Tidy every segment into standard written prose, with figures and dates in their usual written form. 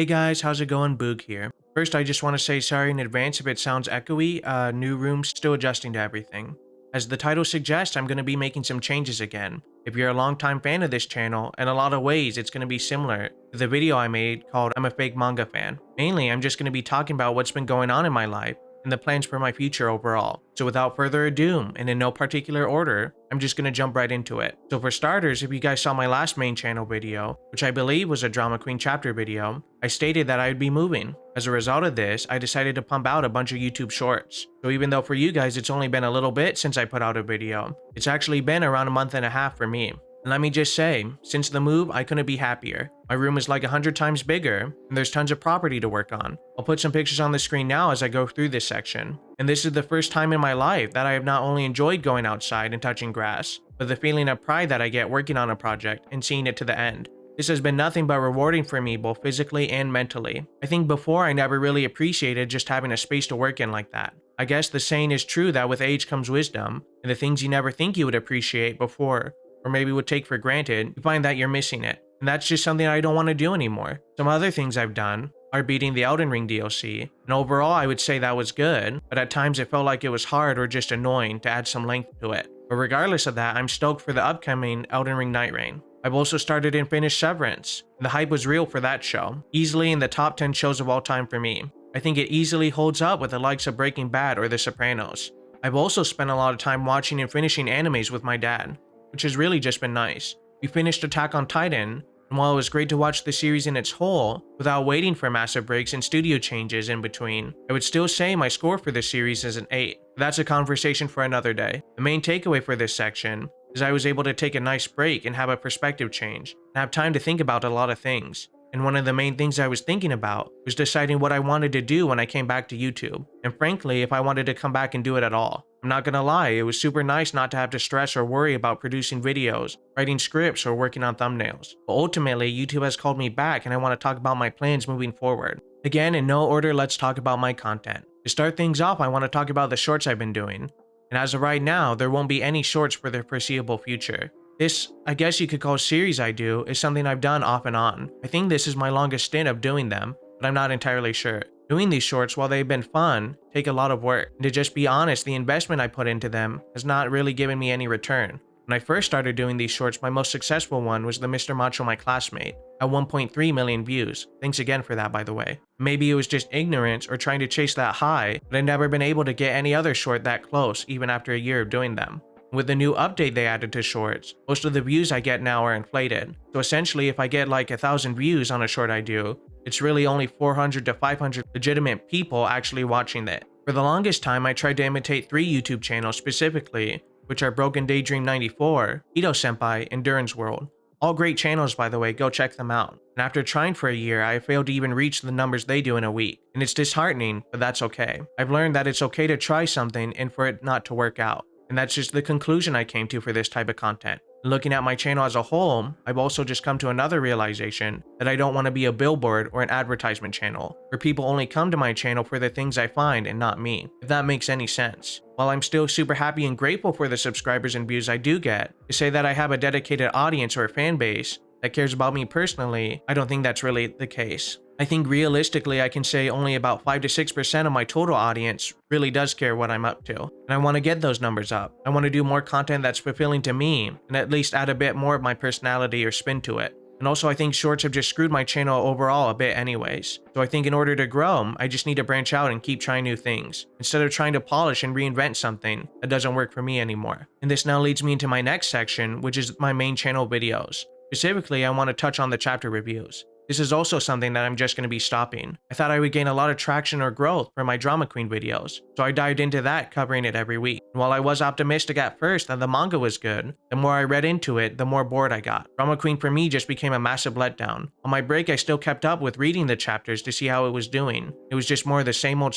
Hey guys, how's it going? Boog here. First, I just want to say sorry in advance if it sounds echoey. New room, still adjusting to everything. As the title suggests, I'm going to be making some changes again. If you're a longtime fan of this channel, in a lot of ways, it's going to be similar to the video I made called I'm a Fake Manga Fan. Mainly, I'm just going to be talking about what's been going on in my life and the plans for my future overall. So without further ado, and in no particular order, I'm just gonna jump right into it. So for starters, if you guys saw my last main channel video, which I believe was a Drama Queen chapter video, I stated that I would be moving. As a result of this, I decided to pump out a bunch of YouTube shorts. So even though for you guys it's only been a little bit since I put out a video, it's actually been around a month and a half for me. And let me just say, since the move, I couldn't be happier. My room is like 100 times bigger, and there's tons of property to work on. I'll put some pictures on the screen now as I go through this section. And this is the first time in my life that I have not only enjoyed going outside and touching grass, but the feeling of pride that I get working on a project and seeing it to the end. This has been nothing but rewarding for me both physically and mentally. I think before I never really appreciated just having a space to work in like that. I guess the saying is true that with age comes wisdom, and the things you never think you would appreciate before, or maybe would take for granted, you find that you're missing it. And that's just something I don't want to do anymore. Some other things I've done are beating the Elden Ring DLC, and overall I would say that was good, but at times it felt like it was hard or just annoying to add some length to it. But regardless of that, I'm stoked for the upcoming Elden Ring Night Reign. I've also started and finished Severance, and the hype was real for that show. Easily in the top 10 shows of all time for me. I think it easily holds up with the likes of Breaking Bad or The Sopranos. I've also spent a lot of time watching and finishing animes with my dad, which has really just been nice. We finished Attack on Titan, and while it was great to watch the series in its whole, without waiting for massive breaks and studio changes in between, I would still say my score for this series is an 8. But that's a conversation for another day. The main takeaway for this section is I was able to take a nice break and have a perspective change, and have time to think about a lot of things. And one of the main things I was thinking about was deciding what I wanted to do when I came back to YouTube, and frankly, if I wanted to come back and do it at all. I'm not gonna lie, it was super nice not to have to stress or worry about producing videos, writing scripts, or working on thumbnails. But ultimately, YouTube has called me back and I want to talk about my plans moving forward. Again, in no order, let's talk about my content. To start things off, I want to talk about the shorts I've been doing. And as of right now, there won't be any shorts for the foreseeable future. This, I guess you could call series I do, is something I've done off and on. I think this is my longest stint of doing them, but I'm not entirely sure. Doing these shorts, while they've been fun, take a lot of work. And to just be honest, the investment I put into them has not really given me any return. When I first started doing these shorts, my most successful one was the Mr. Macho My Classmate, at 1.3 million views. Thanks again for that, by the way. Maybe it was just ignorance or trying to chase that high, but I've never been able to get any other short that close, even after a year of doing them. With the new update they added to shorts, most of the views I get now are inflated. So essentially, if I get like 1,000 views on a short I do, it's really only 400 to 500 legitimate people actually watching it. For the longest time, I tried to imitate 3 YouTube channels specifically, which are Broken Daydream 94, Ito Senpai, and Duran's World. All great channels, by the way, go check them out. And after trying for a year, I failed to even reach the numbers they do in a week. And it's disheartening, but that's okay. I've learned that it's okay to try something and for it not to work out. And that's just the conclusion I came to for this type of content. Looking at my channel as a whole, I've also just come to another realization that I don't want to be a billboard or an advertisement channel, where people only come to my channel for the things I find and not me, if that makes any sense. While I'm still super happy and grateful for the subscribers and views I do get, to say that I have a dedicated audience or a fan base that cares about me personally, I don't think that's really the case. I think realistically I can say only about 5 to 6% of my total audience really does care what I'm up to, and I want to get those numbers up. I want to do more content that's fulfilling to me, and at least add a bit more of my personality or spin to it. And also I think shorts have just screwed my channel overall a bit anyways. So I think in order to grow, I just need to branch out and keep trying new things, instead of trying to polish and reinvent something that doesn't work for me anymore. And this now leads me into my next section, which is my main channel videos. Specifically, I want to touch on the chapter reviews. This is also something that I'm just going to be stopping. I thought I would gain a lot of traction or growth from my Drama Queen videos, so I dived into that, covering it every week. And while I was optimistic at first that the manga was good, the more I read into it, the more bored I got. Drama Queen for me just became a massive letdown. On my break, I still kept up with reading the chapters to see how it was doing. It was just more of the same old,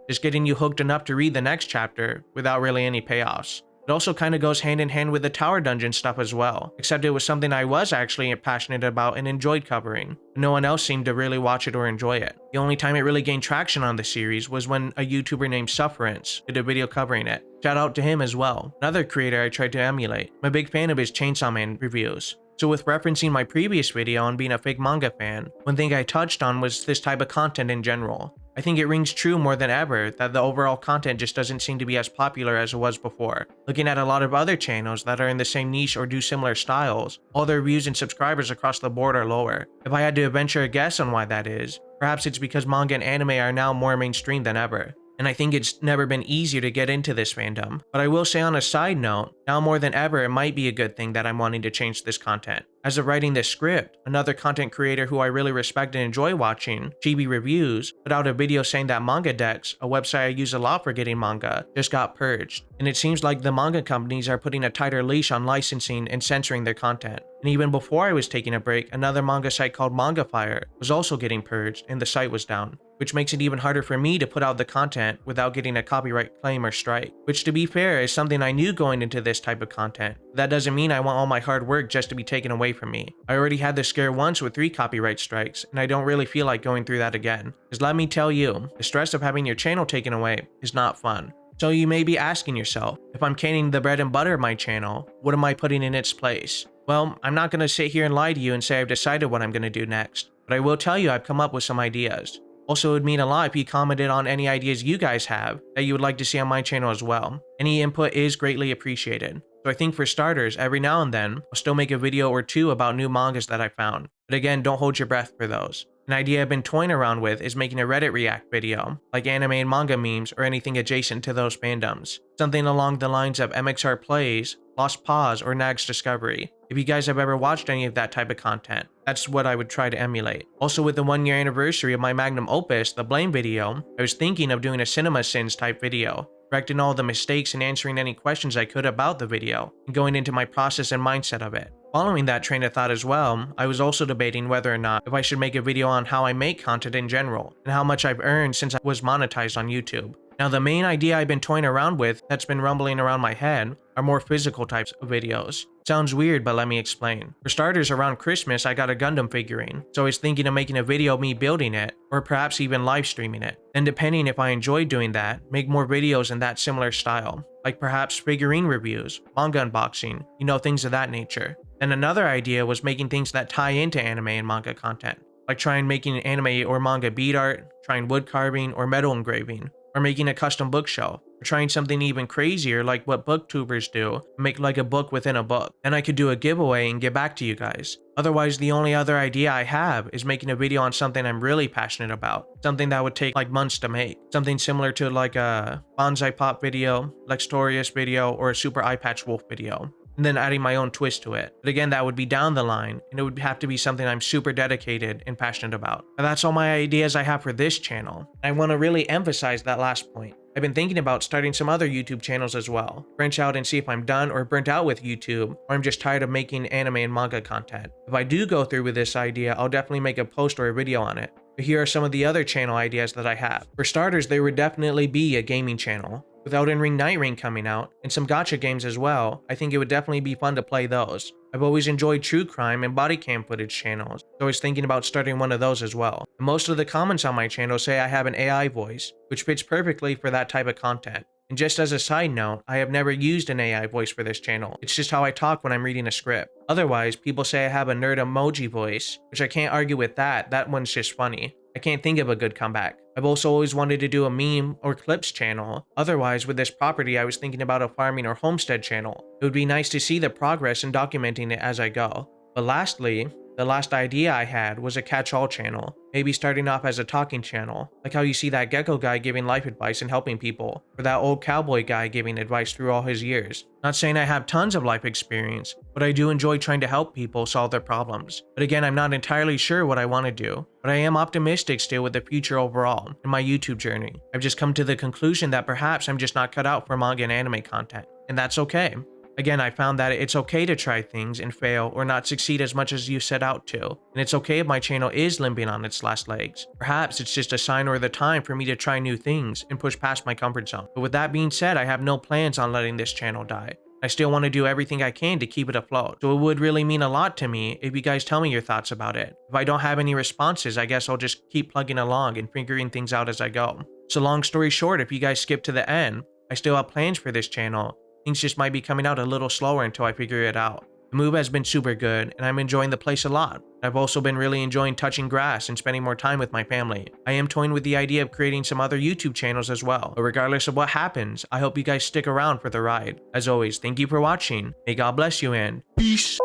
just getting you hooked enough to read the next chapter without really any payoffs. It also kind of goes hand in hand with the tower dungeon stuff as well, except it was something I was actually passionate about and enjoyed covering. No one else seemed to really watch it or enjoy it. The only time it really gained traction on the series was when a YouTuber named Sufferance did a video covering it. Shout out to him as well, another creator I tried to emulate. I'm a big fan of his Chainsaw Man reviews. So with referencing my previous video on being a fake manga fan, one thing I touched on was this type of content in general. I think it rings true more than ever that the overall content just doesn't seem to be as popular as it was before. Looking at a lot of other channels that are in the same niche or do similar styles, all their views and subscribers across the board are lower. If I had to venture a guess on why that is, perhaps it's because manga and anime are now more mainstream than ever. And I think it's never been easier to get into this fandom. But I will say on a side note, now more than ever it might be a good thing that I'm wanting to change this content. As of writing this script, another content creator who I really respect and enjoy watching, Chibi Reviews, put out a video saying that Manga Dex, a website I use a lot for getting manga, just got purged. And it seems like the manga companies are putting a tighter leash on licensing and censoring their content. And even before I was taking a break, another manga site called Manga Fire was also getting purged and the site was down, which makes it even harder for me to put out the content without getting a copyright claim or strike. Which, to be fair, is something I knew going into this type of content. That doesn't mean I want all my hard work just to be taken away from me. I already had this scare once with 3 copyright strikes, and I don't really feel like going through that again. Because let me tell you, the stress of having your channel taken away is not fun. So you may be asking yourself, if I'm canning the bread and butter of my channel, what am I putting in its place? Well, I'm not going to sit here and lie to you and say I've decided what I'm going to do next, but I will tell you I've come up with some ideas. Also, it would mean a lot if you commented on any ideas you guys have that you would like to see on my channel as well. Any input is greatly appreciated. So I think for starters, every now and then, I'll still make a video or two about new mangas that I found. But again, don't hold your breath for those. An idea I've been toying around with is making a Reddit react video, like anime and manga memes or anything adjacent to those fandoms. Something along the lines of MXR Plays, Lost Pause, or Nag's Discovery. If you guys have ever watched any of that type of content, that's what I would try to emulate. Also, with the 1-year anniversary of my magnum opus, the Blame video, I was thinking of doing a Cinema Sins type video, correcting all the mistakes and answering any questions I could about the video, and going into my process and mindset of it. Following that train of thought as well, I was also debating whether or not if I should make a video on how I make content in general, and how much I've earned since I was monetized on YouTube. Now, the main idea I've been toying around with that's been rumbling around my head are more physical types of videos. Sounds weird, but let me explain. For starters, around Christmas, I got a Gundam figurine, so I was thinking of making a video of me building it, or perhaps even live streaming it. Then depending if I enjoy doing that, make more videos in that similar style, like perhaps figurine reviews, manga unboxing, things of that nature. Then another idea was making things that tie into anime and manga content, like trying making anime or manga bead art, trying wood carving or metal engraving, or making a custom bookshelf, or trying something even crazier like what booktubers do, make like a book within a book. Then I could do a giveaway and get back to you guys. Otherwise, the only other idea I have is making a video on something I'm really passionate about, something that would take like months to make, something similar to like a Bonsai Pop video, Lextorius video, or a Super Eye Patch Wolf video, and then adding my own twist to it. But again, that would be down the line, and it would have to be something I'm super dedicated and passionate about. And that's all my ideas I have for this channel. I want to really emphasize that last point. I've been thinking about starting some other YouTube channels as well. Branch out and see if I'm done or burnt out with YouTube, or I'm just tired of making anime and manga content. If I do go through with this idea, I'll definitely make a post or a video on it. But here are some of the other channel ideas that I have. For starters, there would definitely be a gaming channel. With Elden Ring Night Ring coming out, and some gacha games as well, I think it would definitely be fun to play those. I've always enjoyed true crime and body cam footage channels, so I was thinking about starting one of those as well. And most of the comments on my channel say I have an AI voice, which fits perfectly for that type of content. And just as a side note, I have never used an AI voice for this channel. It's just how I talk when I'm reading a script. Otherwise, people say I have a nerd emoji voice, which I can't argue with that. That one's just funny. I can't think of a good comeback. I've also always wanted to do a meme or clips channel. Otherwise, with this property, I was thinking about a farming or homestead channel. It would be nice to see the progress in documenting it as I go. But lastly, the last idea I had was a catch-all channel, maybe starting off as a talking channel, like how you see that gecko guy giving life advice and helping people, or that old cowboy guy giving advice through all his years. Not saying I have tons of life experience, but I do enjoy trying to help people solve their problems. But again, I'm not entirely sure what I want to do, but I am optimistic still with the future overall in my YouTube journey. I've just come to the conclusion that perhaps I'm just not cut out for manga and anime content, and that's okay. Again, I found that it's okay to try things and fail or not succeed as much as you set out to. And it's okay if my channel is limping on its last legs. Perhaps it's just a sign or the time for me to try new things and push past my comfort zone. But with that being said, I have no plans on letting this channel die. I still want to do everything I can to keep it afloat. So it would really mean a lot to me if you guys tell me your thoughts about it. If I don't have any responses, I guess I'll just keep plugging along and figuring things out as I go. So long story short, if you guys skip to the end, I still have plans for this channel. Things just might be coming out a little slower until I figure it out. The move has been super good, and I'm enjoying the place a lot. I've also been really enjoying touching grass and spending more time with my family. I am toying with the idea of creating some other YouTube channels as well, but regardless of what happens, I hope you guys stick around for the ride. As always, thank you for watching, may God bless you, and peace!